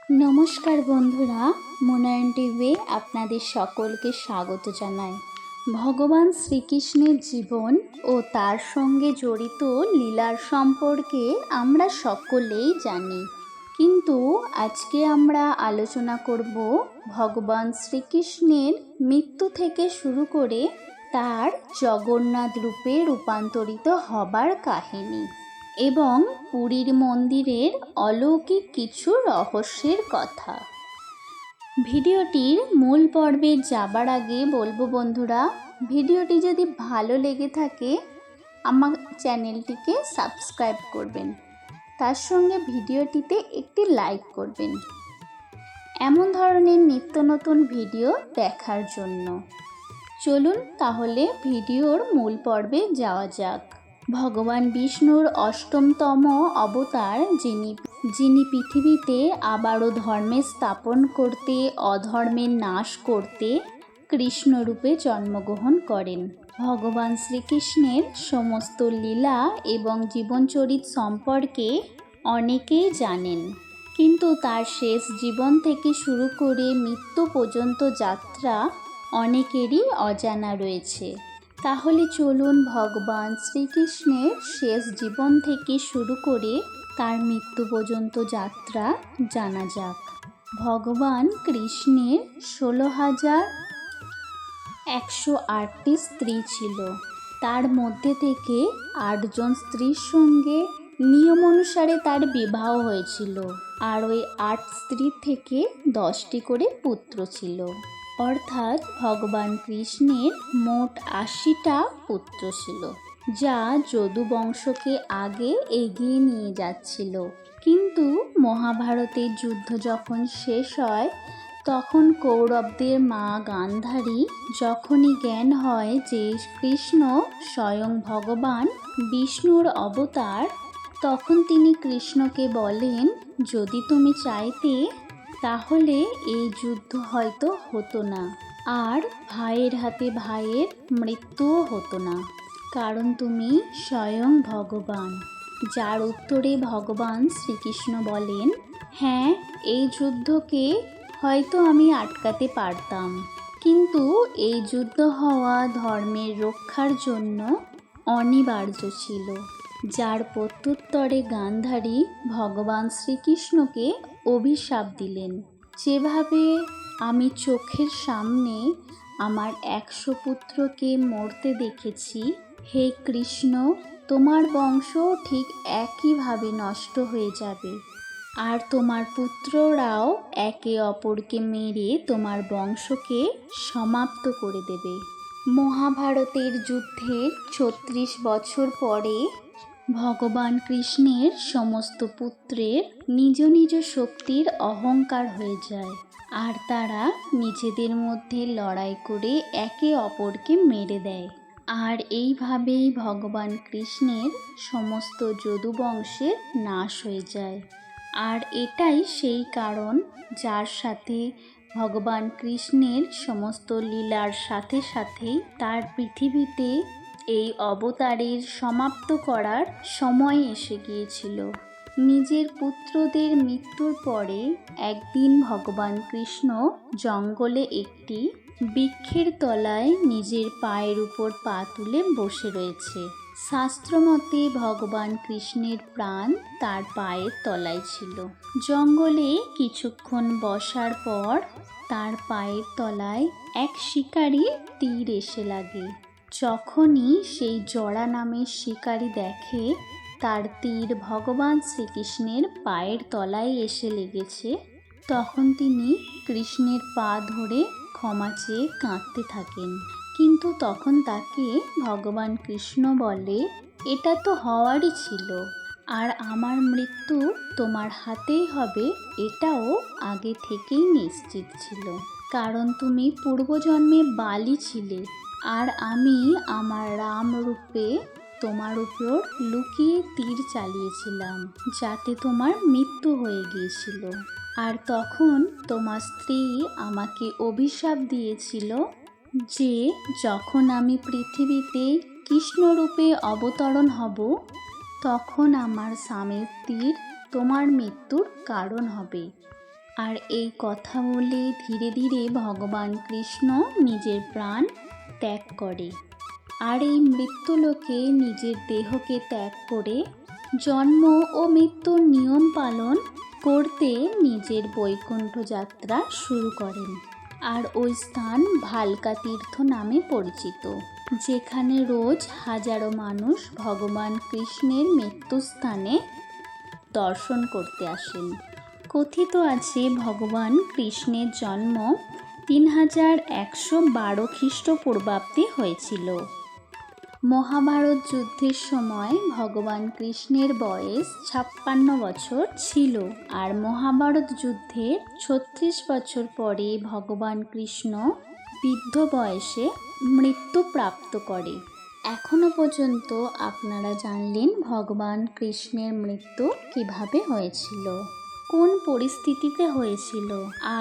নমস্কার বন্ধুরা, মোনায়ন টিভি আপনাদের সকলকে স্বাগত জানাই। ভগবান শ্রীকৃষ্ণের জীবন ও তার সঙ্গে জড়িত লীলার সম্পর্কে আমরা সকলেই জানি, কিন্তু আজকে আমরা আলোচনা করব ভগবান শ্রীকৃষ্ণের মৃত্যু থেকে শুরু করে তার জগন্নাথ রূপে রূপান্তরিত হবার কাহিনী এবং পুরীর মন্দিরের অলৌকিক কিছু রহস্যের কথা। ভিডিওটির মূল পর্বে যাবার আগে বলবো বন্ধুরা, ভিডিওটি যদি ভালো লেগে থাকে আমার চ্যানেলটিকে সাবস্ক্রাইব করবেন, তার সঙ্গে ভিডিওটিতে একটি লাইক করবেন এমন ধরনের নিত্য নতুন ভিডিও দেখার জন্য। চলুন তাহলে ভিডিওর মূল পর্বে যাওয়া যাক। ভগবান বিষ্ণুর অষ্টমতম অবতার, যিনি পৃথিবীতে আবারও ধর্মের স্থাপন করতে, অধর্মের নাশ করতে কৃষ্ণরূপে জন্মগ্রহণ করেন। ভগবান শ্রীকৃষ্ণের সমস্ত লীলা এবং জীবনচরিত সম্পর্কে অনেকেই জানেন, কিন্তু তার শেষ জীবন থেকে শুরু করে মৃত্যু পর্যন্ত যাত্রা অনেকেরই অজানা রয়েছে। তাহলে চলুন ভগবান শ্রীকৃষ্ণের শেষ জীবন থেকে শুরু করে তার মৃত্যু পর্যন্ত যাত্রা জানা যাক। ভগবান কৃষ্ণের 16,108টি স্ত্রী ছিল। তার মধ্যে থেকে 8 জন স্ত্রীর সঙ্গে নিয়ম অনুসারে তার বিবাহ হয়েছিল, আর ওই 8 স্ত্রী থেকে 10টি করে পুত্র ছিল। অর্থাৎ ভগবান কৃষ্ণের মোট 80টা পুত্র ছিল, যা যদু বংশকে আগে এগিয়ে নিয়ে যাচ্ছিল। কিন্তু মহাভারতের যুদ্ধ যখন শেষ হয়, তখন কৌরবদের মা গান্ধারী যখনই জ্ঞান হয় যে কৃষ্ণ স্বয়ং ভগবান বিষ্ণুর অবতার, তখন তিনি কৃষ্ণকে বলেন, যদি তুমি চাইতে তাহলে এই যুদ্ধ হয়তো হতো না, আর ভাইয়ের হাতে ভাইয়ের মৃত্যুও হতো না, কারণ তুমি স্বয়ং ভগবান। যার উত্তরে ভগবান শ্রীকৃষ্ণ বলেন, হ্যাঁ, এই যুদ্ধকে হয়তো আমি আটকাতে পারতাম, কিন্তু এই যুদ্ধ হওয়া ধর্মের রক্ষার জন্য অনিবার্য ছিল। যার প্রত্যুত্তরে গান্ধারী ভগবান শ্রীকৃষ্ণকে অভিশাপ দিলেন, যেভাবে আমি চোখের সামনে আমার 100 পুত্রকে মরতে দেখেছি, হে কৃষ্ণ, তোমার বংশ ঠিক একইভাবে নষ্ট হয়ে যাবে, আর তোমার পুত্ররাও একে অপরকে মেরে তোমার বংশকে সমাপ্ত করে দেবে। মহাভারতের যুদ্ধের 36 বছর পরে ভগবান কৃষ্ণের সমস্ত পুত্রের নিজ নিজ শক্তির অহংকার হয়ে যায়, আর তারা নিজেদের মধ্যে লড়াই করে একে অপরকে মেরে দেয়। আর এইভাবেই ভগবান কৃষ্ণের সমস্ত যদু বংশের নাশ হয়ে যায়। আর এটাই সেই কারণ যার সাথে ভগবান কৃষ্ণের সমস্ত লীলার সাথে সাথেই তার পৃথিবীতে এই অবতারের সমাপ্ত করার সময় এসে গিয়েছিল। নিজের পুত্রদের মৃত্যুর পরে একদিন ভগবান কৃষ্ণ জঙ্গলে একটি বৃক্ষের তলায় নিজের পায়ের উপর পা তুলে বসে রয়েছে। শাস্ত্রমতে ভগবান কৃষ্ণের প্রাণ তার পায়ের তলায় ছিল। জঙ্গলে কিছুক্ষণ বসার পর তার পায়ের তলায় এক শিকারীর তীর এসে লাগে। যখনই সেই জড়া নামের শিকারী দেখে তার তীর ভগবান শ্রীকৃষ্ণের পায়ের তলায় এসে লেগেছে, তখন তিনি কৃষ্ণের পা ধরে ক্ষমা চেয়ে কাঁদতে থাকেন। কিন্তু তখন তাকে ভগবান কৃষ্ণ বলে, এটা তো হওয়ারই ছিল, আর আমার মৃত্যু তোমার হাতেই হবে এটাও আগে থেকেই নিশ্চিত ছিল, কারণ তুমি পূর্বজন্মে বালি ছিলে, আর আমি আমার রাম রূপে তোমার উপর লুকিয়ে তীর চালিয়েছিলাম, যাতে তোমার মৃত্যু হয়ে গিয়েছিল। আর তখন তোমার স্ত্রী আমাকে অভিশাপ দিয়েছিল যে যখন আমি পৃথিবীতে কৃষ্ণরূপে অবতরণ হব, তখন আমার স্বামীর তীর তোমার মৃত্যুর কারণ হবে। আর এই কথা বলে ধীরে ধীরে ভগবান কৃষ্ণ নিজের প্রাণ ত্যাগ করে। আর এই মৃত্যুলোকে নিজের দেহকে ত্যাগ করে জন্ম ও মৃত্যুর নিয়ম পালন করতে নিজের বৈকুণ্ঠ যাত্রা শুরু করেন। আর ওই স্থান ভালকা তীর্থ নামে পরিচিত, যেখানে রোজ হাজারো মানুষ ভগবান কৃষ্ণের মৃত্যুস্থানে দর্শন করতে আসেন। কথিত আছে ভগবান কৃষ্ণের জন্ম 3112 খ্রিস্টপূর্বাব্দে হয়েছিল। মহাভারত যুদ্ধের সময় ভগবান কৃষ্ণের বয়স 56 বছর ছিল। আর মহাভারত যুদ্ধের 36 বছর পরে ভগবান কৃষ্ণ বৃদ্ধ বয়সে মৃত্যু প্রাপ্ত করে। এখনো পর্যন্ত আপনারা জানলেন ভগবান কৃষ্ণের মৃত্যু কিভাবে হয়েছিল, কোন পরিস্থিতিতে হয়েছিল,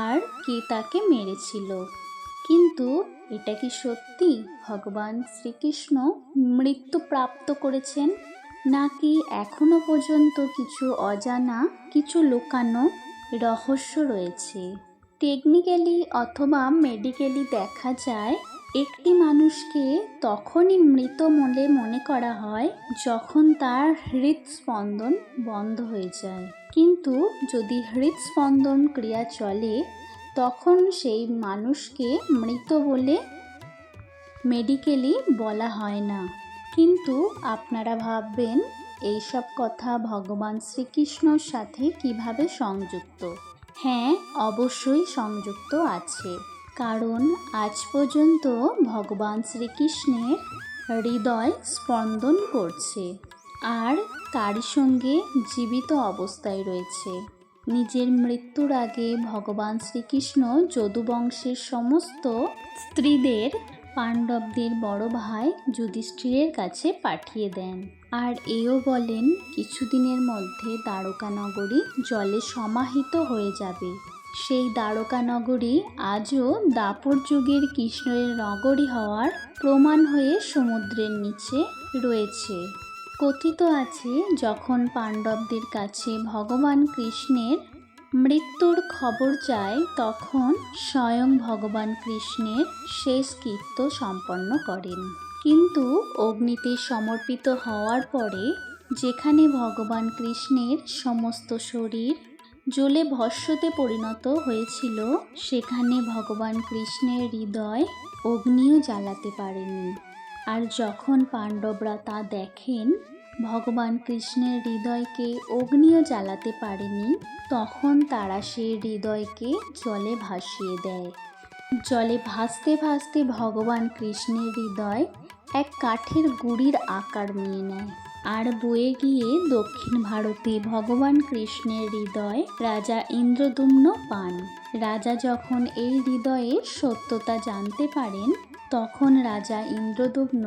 আর কে তাকে মেরেছিল। কিন্তু এটা কি সত্যি ভগবান শ্রীকৃষ্ণ মৃত্যু প্রাপ্ত করেছেন, নাকি এখনো পর্যন্ত কিছু অজানা, কিছু লুকানো রহস্য রয়েছে? টেকনিক্যালি অথবা মেডিকেলি দেখা যায় একটি মানুষকে তখনই মৃত বলে মনে করা হয় যখন তার হৃদস্পন্দন বন্ধ হয়ে যায়। কিন্তু যদি হৃদস্পন্দন ক্রিয়া চলে তখন সেই মানুষকে মৃত বলে মেডিকেলি বলা হয় না। কিন্তু আপনারা ভাববেন এইসব কথা ভগবান শ্রীকৃষ্ণর সাথে কিভাবে সংযুক্ত? হ্যাঁ, অবশ্যই সংযুক্ত আছে, কারণ আজ পর্যন্ত ভগবান শ্রীকৃষ্ণের হৃদয় স্পন্দন করছে আর তারই সঙ্গে জীবিত অবস্থায় রয়েছে। নিজের মৃত্যুর আগে ভগবান শ্রীকৃষ্ণ যদুবংশের সমস্ত স্ত্রীদের পাণ্ডবদের বড় ভাই যুধিষ্ঠিরের কাছে পাঠিয়ে দেন। আর এও বলেন কিছুদিনের মধ্যে দ্বারকা নগরী জলে সমাহিত হয়ে যাবে। সেই দ্বারকা নগরী আজও দাপর যুগের কৃষ্ণের নগরী হওয়ার প্রমাণ হয়ে সমুদ্রের নিচে রয়েছে। কথিত আছে যখন পাণ্ডবদের কাছে ভগবান কৃষ্ণের মৃত্যুর খবর যায় তখন স্বয়ং ভগবান কৃষ্ণের শেষ কৃত্য সম্পন্ন করেন। কিন্তু অগ্নিতে সমর্পিত হওয়ার পরে যেখানে ভগবান কৃষ্ণের সমস্ত শরীর জ্বলে ভস্মতে পরিণত হয়েছিল, সেখানে ভগবান কৃষ্ণের হৃদয় অগ্নিও জ্বালাতে পারেনি। আর যখন পাণ্ডবরা তা দেখেন ভগবান কৃষ্ণের হৃদয়কে অগ্নিও জ্বালাতে পারেনি, তখন তারা সেই হৃদয়কে জলে ভাসিয়ে দেয়। জলে ভাসতে ভাসতে ভগবান কৃষ্ণের হৃদয় এক কাঠের গুঁড়ির আকার নিয়ে নেয় আর বয়ে গিয়ে দক্ষিণ ভারতে ভগবান কৃষ্ণের হৃদয় রাজা ইন্দ্রদ্যুম্ন পান। রাজা যখন এই হৃদয়ের সত্যতা জানতে পারেন তখন রাজা ইন্দ্রদ্যুম্ন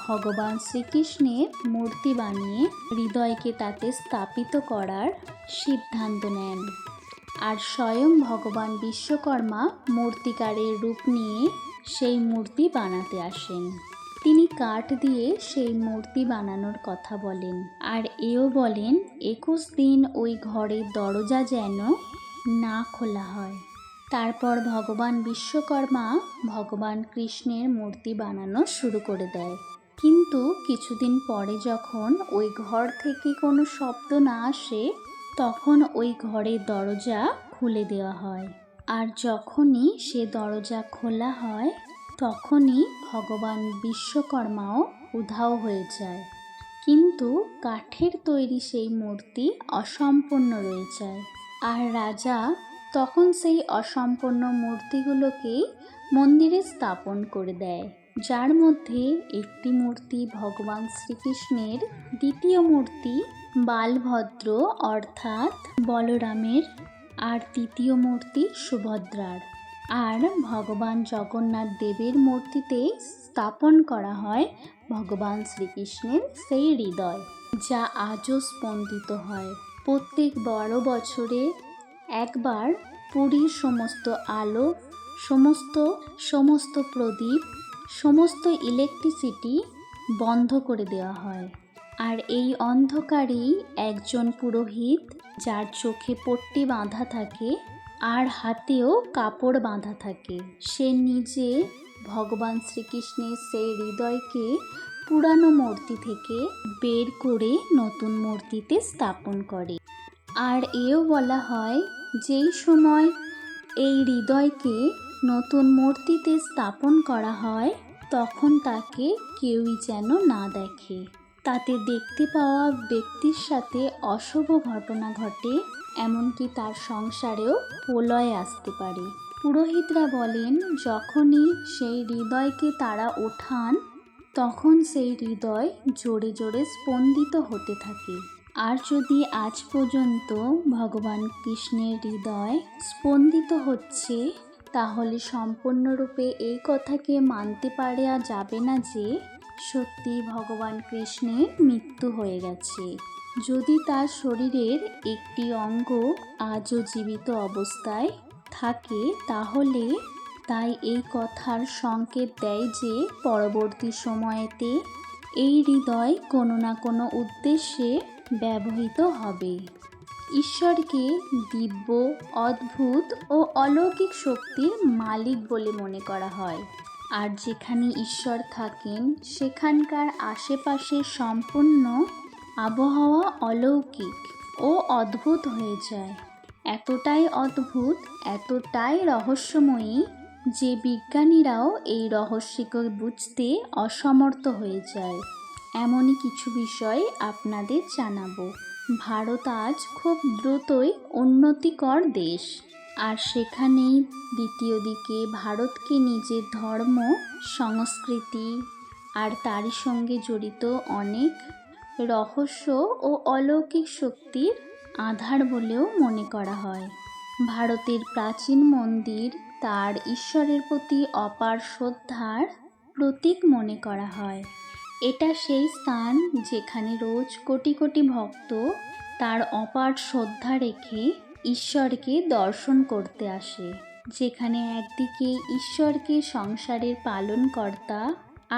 ভগবান শ্রীকৃষ্ণের মূর্তি বানিয়ে হৃদয়কে তাতে স্থাপিত করার সিদ্ধান্ত নেন। আর স্বয়ং ভগবান বিশ্বকর্মা মূর্তিকারের রূপ নিয়ে সেই মূর্তি বানাতে আসেন। তিনি কাঠ দিয়ে সেই মূর্তি বানানোর কথা বলেন আর এও বলেন 21 দিন ওই ঘরের দরজা যেন না খোলা হয়। তারপর ভগবান বিশ্বকর্মা ভগবান কৃষ্ণের মূর্তি বানানো শুরু করে দেয়। কিন্তু কিছুদিন পরে যখন ওই ঘর থেকে কোনো শব্দ না আসে তখন ওই ঘরের দরজা খুলে দেওয়া হয়। আর যখনই সে দরজা খোলা হয় তখনই ভগবান বিশ্বকর্মাও উধাও হয়ে যায়। কিন্তু কাঠের তৈরি সেই মূর্তি অসম্পূর্ণ রয়ে যায়। আর রাজা তখন সেই অসম্পূর্ণ মূর্তিগুলোকে মন্দিরে স্থাপন করে দেয়, যার মধ্যে একটি মূর্তি ভগবান শ্রীকৃষ্ণের, দ্বিতীয় মূর্তি বালভদ্র অর্থাৎ বলরামের, আর তৃতীয় মূর্তি সুভদ্রার। আর ভগবান জগন্নাথ দেবের মূর্তিতে স্থাপন করা হয় ভগবান শ্রীকৃষ্ণের সেই হৃদয়, যা আজও স্পন্দিত হয়। প্রত্যেক 12 বছরে একবার পুরীর সমস্ত আলো, সমস্ত প্রদীপ, সমস্ত ইলেকট্রিসিটি বন্ধ করে দেওয়া হয়। আর এই অন্ধকারেই একজন পুরোহিত, যার চোখে পট্টি বাঁধা থাকে, আর হাতেও কাপড় বাঁধা থাকে। সে নিজে ভগবান শ্রীকৃষ্ণের সেই হৃদয়কে পুরানো মূর্তি থেকে বের করে নতুন মূর্তিতে স্থাপন করে। আর এও বলা হয়, যেই সময় এই হৃদয়কে নতুন মূর্তিতে স্থাপন করা হয় তখন তাকে কেউই যেন না দেখে। তাতে দেখতে পাওয়া ব্যক্তির সাথে অশুভ ঘটনা ঘটে, এমনকি তার সংসারেও প্রলয় আসতে পারে। পুরোহিতরা বলেন, যখনই সেই হৃদয়কে তারা ওঠান তখন সেই হৃদয় জোরে জোরে স্পন্দিত হতে থাকে। আর যদি আজ পর্যন্ত ভগবান কৃষ্ণের হৃদয় স্পন্দিত হচ্ছে, তাহলে সম্পূর্ণরূপে এই কথাকে মানতে পারা যাবে না যে সত্যি ভগবান কৃষ্ণের মৃত্যু হয়ে গেছে। যদি তার শরীরের একটি অঙ্গ আজও জীবিত অবস্থায় থাকে, তাহলে তাই এই কথার সংকেত দেয় যে পরবর্তী সময়েতে এই হৃদয় কোনো না কোনো উদ্দেশ্যে ব্যবহৃত হবে। ঈশ্বরকে দিব্য, অদ্ভুত ও অলৌকিক শক্তির মালিক বলে মনে করা হয়। আর যেখানে ঈশ্বর থাকেন সেখানকার আশেপাশের সম্পূর্ণ আবহাওয়া অলৌকিক ও অদ্ভুত হয়ে যায়। এতটাই অদ্ভুত, এতটাই রহস্যময়ী যে বিজ্ঞানীরাও এই রহস্যকে বুঝতে অসমর্থ হয়ে যায়। এমনই কিছু বিষয় আপনাদের জানাবো। ভারত আজ খুব দ্রুতই উন্নতিকর দেশ, আর সেখানেই দ্বিতীয় দিকে ভারতকে নিজের ধর্ম, সংস্কৃতি আর তারই সঙ্গে জড়িত অনেক রহস্য ও অলৌকিক শক্তির আধার বলেও মনে করা হয়। ভারতের প্রাচীন মন্দির তার ঈশ্বরের প্রতি অপার শ্রদ্ধার প্রতীক মনে করা হয়। এটা সেই স্থান যেখানে রোজ কোটি কোটি ভক্ত তার অপার শ্রদ্ধা রেখে ঈশ্বরকে দর্শন করতে আসে। যেখানে একদিকে ঈশ্বরকে সংসারের পালনকর্তা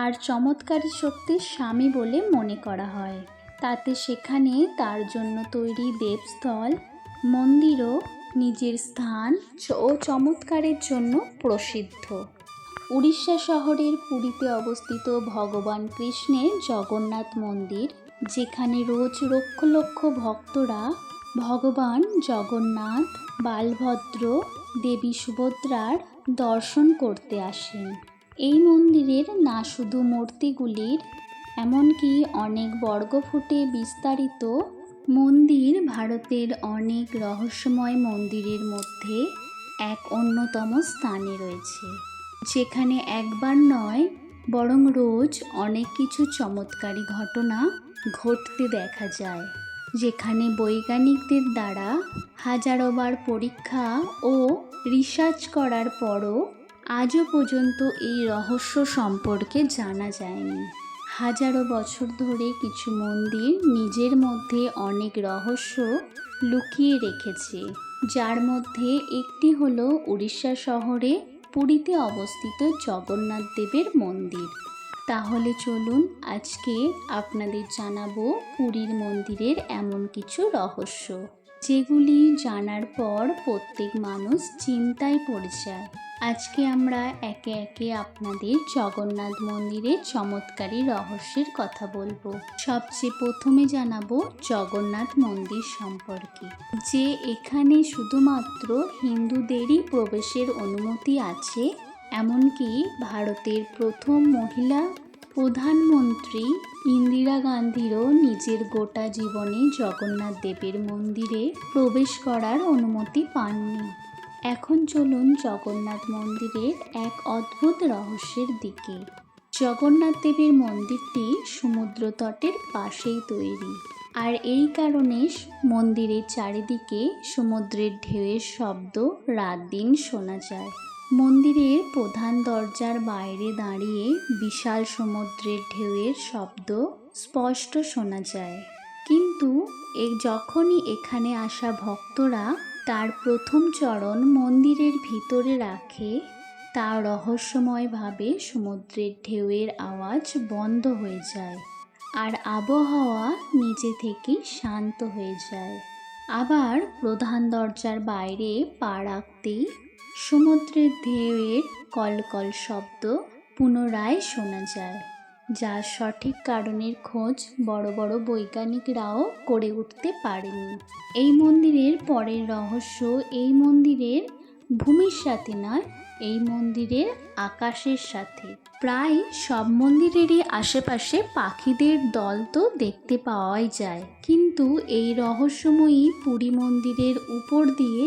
আর চমৎকারী শক্তির স্বামী বলে মনে করা হয়, তাতে সেখানে তার জন্য তৈরি দেবস্থল, মন্দিরও নিজের স্থান ও চমৎকারের জন্য প্রসিদ্ধ। উড়িষ্যা শহরের পুরীতে অবস্থিত ভগবান কৃষ্ণের জগন্নাথ মন্দির, যেখানে রোজ লক্ষ লক্ষ ভক্তরা ভগবান জগন্নাথ, বালভদ্র, দেবী সুভদ্রার দর্শন করতে আসেন। এই মন্দিরের না শুধু মূর্তিগুলির, এমনকি অনেক বর্গফুটে বিস্তারিত মন্দির ভারতের অনেক রহস্যময় মন্দিরের মধ্যে এক অন্যতম স্থানে রয়েছে, যেখানে একবার নয় বরং রোজ অনেক কিছু চমৎকারী ঘটনা ঘটতে দেখা যায়। যেখানে বৈজ্ঞানিকদের দ্বারা হাজারোবার পরীক্ষা ও রিসার্চ করার পরও আজও পর্যন্ত এই রহস্য সম্পর্কে জানা যায়নি। হাজারো বছর ধরে কিছু মন্দির নিজের মধ্যে অনেক রহস্য লুকিয়ে রেখেছে, যার মধ্যে একটি হলো উড়িষ্যা শহরে পুরীতে অবস্থিত জগন্নাথ দেবের মন্দির। তাহলে চলুন আজকে আপনাদের জানাবো পুরীর মন্দিরের এমন কিছু রহস্য, যেগুলি জানার পর প্রত্যেক মানুষ চিন্তায় পড়ে যায়। আজকে আমরা একে একে আপনাদের জগন্নাথ মন্দিরের চমৎকারী রহস্যের কথা বলবো। সবচেয়ে প্রথমে জানাবো জগন্নাথ মন্দির সম্পর্কে, যে এখানে শুধুমাত্র হিন্দুদেরই প্রবেশের অনুমতি আছে। এমনকি ভারতের প্রথম মহিলা প্রধানমন্ত্রী ইন্দিরা গান্ধীরও নিজের গোটা জীবনে জগন্নাথ দেবের মন্দিরে প্রবেশ করার অনুমতি পাননি। এখন চলুন জগন্নাথ মন্দিরের এক অদ্ভুত রহস্যের দিকে। জগন্নাথ দেবের মন্দিরটি সমুদ্র তটের পাশেই তৈরি, আর এই কারণে মন্দিরের চারিদিকে সমুদ্রের ঢেউয়ের শব্দ রাত দিন শোনা যায়। মন্দিরের প্রধান দরজার বাইরে দাঁড়িয়ে বিশাল সমুদ্রের ঢেউয়ের শব্দ স্পষ্ট শোনা যায়। কিন্তু যখনই এখানে আসা ভক্তরা তার প্রথম চরণ মন্দিরের ভিতরে রাখে, তা রহস্যময়ভাবে সমুদ্রের ঢেউয়ের আওয়াজ বন্ধ হয়ে যায় আর আবহাওয়া নিজে থেকেই শান্ত হয়ে যায়। আবার প্রধান দরজার বাইরে পা রাখতেই সমুদ্রের ঢেউয়ের কলকল শব্দ পুনরায় শোনা যায়, যার সঠিক কারণের খোঁজ বড় বড় বৈজ্ঞানিকরাও করে উঠতে পারেনি। এই মন্দিরের পরের রহস্য এই মন্দিরের ভূমির সাথে নয়, এই মন্দিরের আকাশের সাথে। প্রায় সব মন্দিরেরই আশেপাশে পাখিদের দল তো দেখতে পাওয়াই যায়, কিন্তু এই রহস্যময়ী পুরী মন্দিরের উপর দিয়ে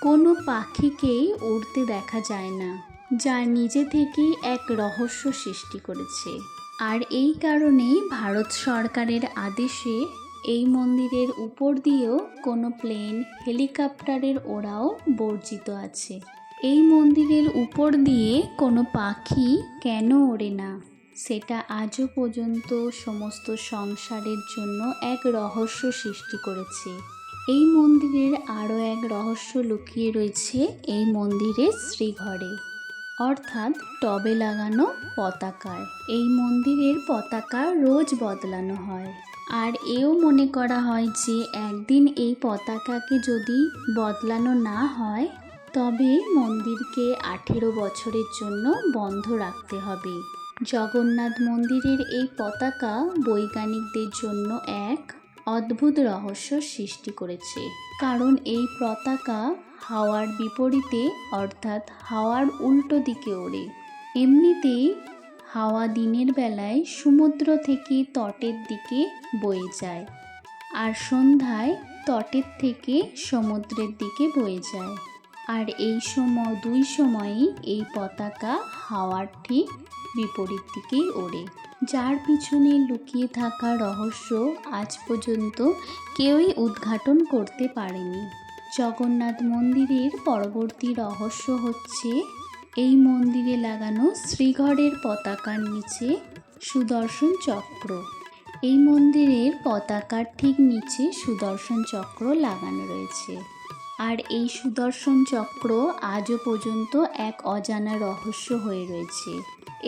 কোনো পাখিকেই উড়তে দেখা যায় না, যা নিজে থেকেই এক রহস্য সৃষ্টি করেছে। আর এই কারণেই ভারত সরকারের আদেশে এই মন্দিরের উপর দিয়েও কোনো প্লেন, হেলিকপ্টারের ওড়াও বর্জিত আছে। এই মন্দিরের উপর দিয়ে কোনো পাখি কেন ওড়ে না, সেটা আজও পর্যন্ত সমস্ত সংসারের জন্য এক রহস্য সৃষ্টি করেছে। এই মন্দিরের আরও এক রহস্য লুকিয়ে রয়েছে এই মন্দিরের শ্রীঘরে, অর্থাৎ টবে লাগানো পতাকায়। এই মন্দিরের পতাকা রোজ বদলানো হয়, আর এও মনে করা হয় যে একদিন এই পতাকাকে যদি বদলানো না হয় তবে মন্দিরকে 18 বছরের জন্য বন্ধ রাখতে হবে। জগন্নাথ মন্দিরের এই পতাকা বৈজ্ঞানিকদের জন্য এক অদ্ভুত রহস্য সৃষ্টি করেছে, কারণ এই পতাকা হাওয়ার বিপরীতে, অর্থাৎ হাওয়ার উল্টো দিকে ওড়ে। এমনিতেই হাওয়া দিনের বেলায় সমুদ্র থেকে তটের দিকে বয়ে যায়, আর সন্ধ্যায় তটের থেকে সমুদ্রের দিকে বয়ে যায়। আর এই দুই সময়ই এই পতাকা হাওয়ার ঠিক বিপরীত দিকেই ওড়ে, যার পিছনে লুকিয়ে থাকা রহস্য আজ পর্যন্ত কেউই উদ্ঘাটন করতে পারেনি। জগন্নাথ মন্দিরের পরবর্তী রহস্য হচ্ছে এই মন্দিরে লাগানো শ্রীঘরের পতাকার নিচে সুদর্শন চক্র। এই মন্দিরের পতাকার ঠিক নিচে সুদর্শন চক্র লাগানো রয়েছে, আর এই সুদর্শন চক্র আজও পর্যন্ত এক অজানা রহস্য হয়ে রয়েছে।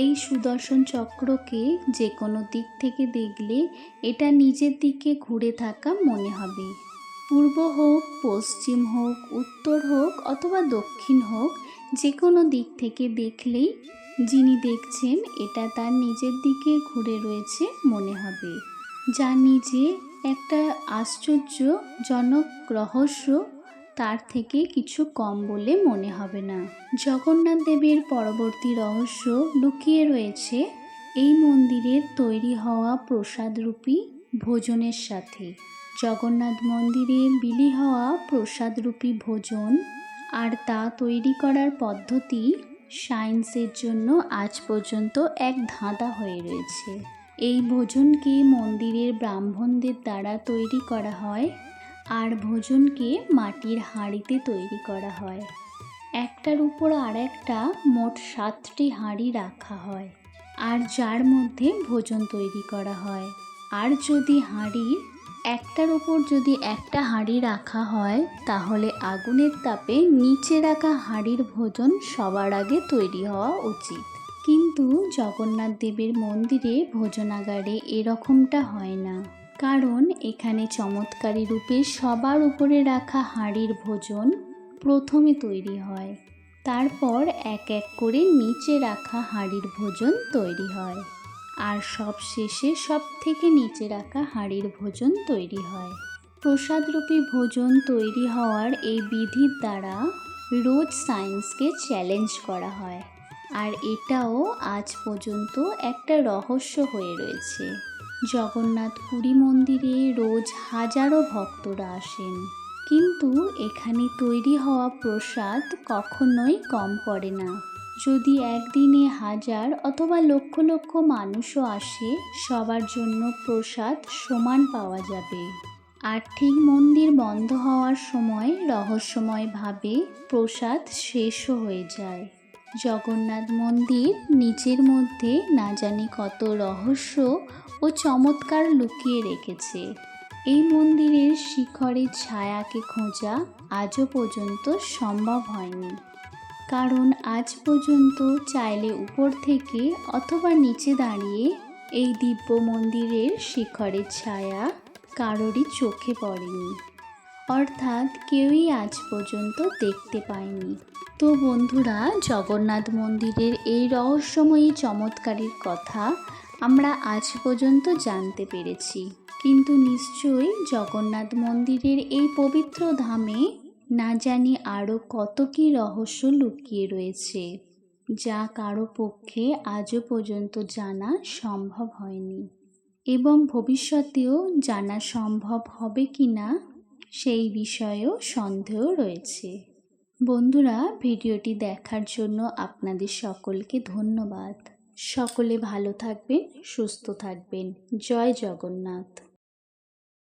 এই সুদর্শন চক্রকে যে কোনো দিক থেকে দেখলে এটা নিজের দিকে ঘুরে থাকা মনে হবে। পূর্ব হোক, পশ্চিম হোক, উত্তর হোক অথবা দক্ষিণ হোক, যে কোনো দিক থেকে দেখলেই যিনি দেখছেন এটা তার নিজের দিকে ঘুরে রয়েছে মনে হবে, যা নিজে একটা আশ্চর্যজনক রহস্য, তার থেকে কিছু কম বলে মনে হবে না। জগন্নাথ দেবের পরবর্তী রহস্য লুকিয়ে রয়েছে এই মন্দিরের তৈরি হওয়া প্রসাদরূপী ভোজনের সাথে। জগন্নাথ মন্দিরে বিলি হওয়া প্রসাদরূপী ভোজন আর তা তৈরি করার পদ্ধতি সায়েন্সের জন্য আজ পর্যন্ত এক ধাঁধা হয়ে রয়েছে। এই ভোজনকে মন্দিরের ব্রাহ্মণদের দ্বারা তৈরি করা হয়, আর ভোজনকে মাটির হাঁড়িতে তৈরি করা হয়। একটার উপর আর একটা মোট 7টি হাঁড়ি রাখা হয়, আর যার মধ্যে ভোজন তৈরি করা হয়। আর যদি হাঁড়ির একটার উপর যদি একটা হাঁড়ি রাখা হয়, তাহলে আগুনের তাপে নিচে রাখা হাঁড়ির ভোজন সবার আগে তৈরি হওয়া উচিত। কিন্তু জগন্নাথ দেবের মন্দিরে ভোজনাগারে এরকমটা হয় না, কারণ এখানে চমৎকারী রূপে সবার উপরে রাখা হাঁড়ির ভোজন প্রথমে তৈরি হয়, তারপর এক এক করে নিচে রাখা হাঁড়ির ভোজন তৈরি হয়, আর সব শেষে সব থেকে নিচে রাখা হাঁড়ির ভোজন তৈরি হয়। প্রসাদরূপী ভোজন তৈরি হওয়ার এই বিধির দ্বারা রোজ সায়েন্সকে চ্যালেঞ্জ করা হয়, আর এটাও আজ পর্যন্ত একটা রহস্য হয়ে রয়েছে। জগন্নাথ পুরী মন্দিরে রোজ হাজারো ভক্তরা আসেন, কিন্তু এখানে তৈরি হওয়া প্রসাদ কখনোই কম পড়ে না। যদি একদিনে 1000 অথবা লক্ষ লক্ষ মানুষও আসে, সবার জন্য প্রসাদ সমান পাওয়া যাবে। আর ঠিক মন্দির বন্ধ হওয়ার সময় রহস্যময়ভাবে প্রসাদ শেষও হয়ে যায়। জগন্নাথ মন্দির নিচের মধ্যে না জানি কত রহস্য ও চমৎকার লুকিয়ে রেখেছে। এই মন্দিরের শিখরের ছায়াকে খোঁজা আজও পর্যন্ত সম্ভব হয়নি, কারণ আজ পর্যন্ত চাইলে উপর থেকে অথবা নিচে দাঁড়িয়ে এই দিব্য মন্দিরের শিখরের ছায়া কারোরই চোখে পড়েনি। অর্থাৎ কেউই আজ পর্যন্ত দেখতে পায়নি। তো বন্ধুরা, জগন্নাথ মন্দিরের এই রহস্যময়ী চমৎকারের কথা আমরা আজ পর্যন্ত জানতে পেরেছি, কিন্তু নিশ্চয়ই জগন্নাথ মন্দিরের এই পবিত্র ধামে না জানি আরও কত কী রহস্য লুকিয়ে রয়েছে, যা কারো পক্ষে আজও পর্যন্ত জানা সম্ভব হয়নি, এবং ভবিষ্যতেও জানা সম্ভব হবে কি না সেই বিষয়েও সন্দেহ রয়েছে। বন্ধুরা, ভিডিওটি দেখার জন্য আপনাদের সকলকে ধন্যবাদ। সকলে ভালো থাকবেন, সুস্থ থাকবেন। জয় জগন্নাথ।